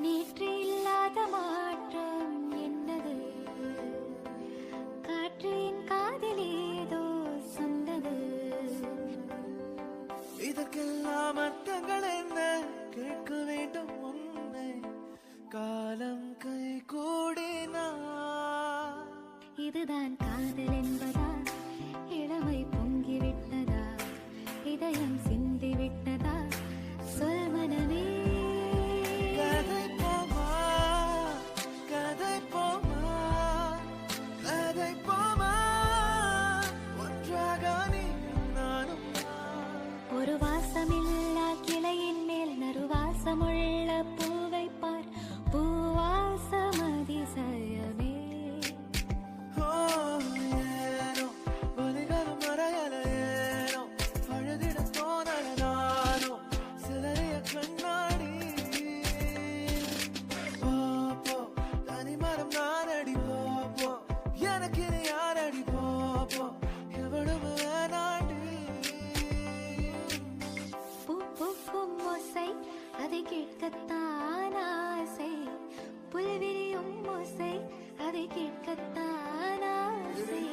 நேற்று இல்லாத மாற்றம் என்னது? காற்றின் காதில் ஏதோ சொன்னது. இதற்கெல்லாம் அர்த்தங்கள் என்ன? கேட்க வேண்டும் உன்னை காலம் கை கூடினா. இதுதான் காதல் என்பதா? இளமை பொங்கிவிட்டதா? இதயம் சிந்திவிட்டதா? சொல் மனமே. கதை போமா, கதை போமா, கதை போமா, ஒன்றாக நீயும் நானும். ஒரு வாசமில்லா கிளையின் மேல் நறுவாசமுள்ள பூவை பார். பூவாசம் அதிசயமே. ஏனோ வலிகளும் மறையல, ஏனோ அழுதிட தோணல நானோ சிலரைய கண்ணாடி. போப்போ தனிமரம் நானடி, போப்போ எனக்கு நீ யாரடி, போப்போ எவ்வளவு வேணாண்டி. பூ பூக்கும் ஓசை அதை கேட்கத்தான் ஆசை. புல்விரியும் ஓசை அதை கேட்கத்தான் ஆசை.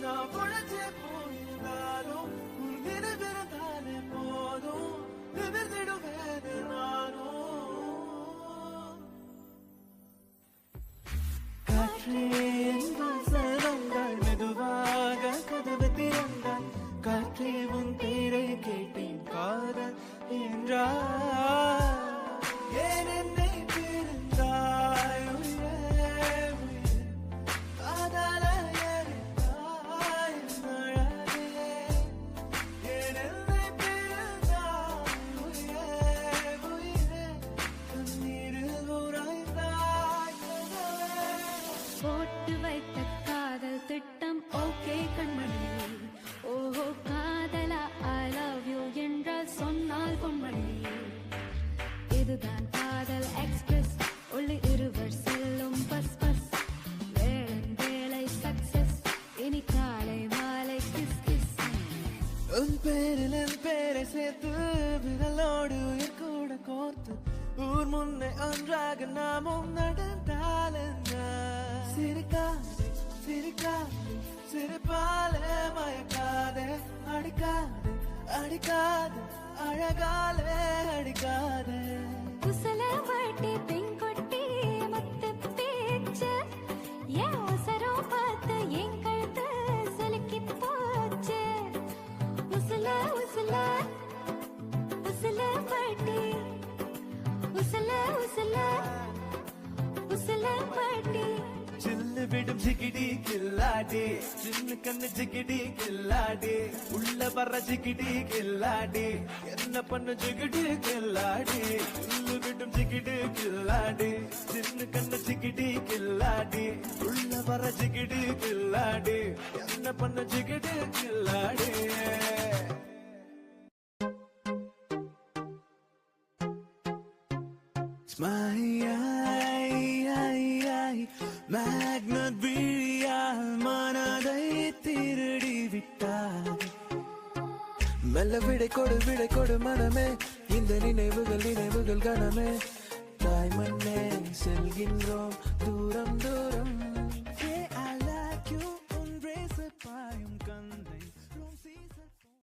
நான் பொழைச்சே போயிருந்தாலும் உன் நினைவிருந்தாலே போதும், நிமிர்ந்திடுவேன் நானும். காற்றே என் வாசல் வந்தாள், மெதுவாக கதவு திறந்தாள். காற்றே உன் பேரை கேட்டேன், காதல் என்றார். ஏன் என்னை பிரிந்தாய் உயிரே, உயிரே, காதல எரித்தாய் என் அழகே. ஏன் என்னை பிரிந்தாய் உயிரே, உயிரே, கண்ணீரில் உறைந்தாய் கனவே. போட்டு வைத்த காதல் திட்டம் ஓகே கண்மணி. ஓஹோ காதலா ஐ லவ் யூ என்றால் சொன்னால் பொன்மணி. இதுதான் காதல் எக்ஸ்பிரஸ், உள்ளே இருவர் செல்லும் பஸ் பஸ். வேளன் வேலை சக்சஸ், இனி காலை மாலை கிஸ் கிஸ். உன் பேரில் என் பேரை சேர்த்து விரலோடு உயிர் கூட கோர்த்து ஊர் முன்னே ஒன்றாக நாமும் நடந்தால் என்ன? சிரிக்காதே சிரிக்காதே சிரிப்பாலே மயக்காதே, அடிக்காதே அடிக்காதே அழகாலே அடிக்காதே. குசல வாட்டி பெண் கொட்டி மொத்த பேச்சு. என் அவசரம் பார்த்து என் கழுத்து சுலுக்கி போச்சு. உசல உசல உசல வாட்டி, உசல உசல உசல வாட்டி. சில்லு விடும் ஜிகிடி கில்லாடி, சின்ன கண்ணு ஜிகிடி கில்லாடி, உள்ள வர்ற ஜிகிடி கில்லாடி, என்ன பண்ணு ஜிகிடி கில்லாடி. சில்லு விடும் ஜிகிடி கில்லாடி, சின்ன கண்ணு ஜிகிடி கில்லாடி, உள்ள வர்ற ஜிகிடி கில்லாடி, என்ன பண்ணு ஜிகிடி கில்லாடி. மேக்னட் விழியால் மனதை திருடி விட்டார். மெல்ல விடை கொடு மனமே, இந்த நினைவுகள் கணமே. தாய் மண்ணே செல்கின்றோம் தூரம் தூரம்.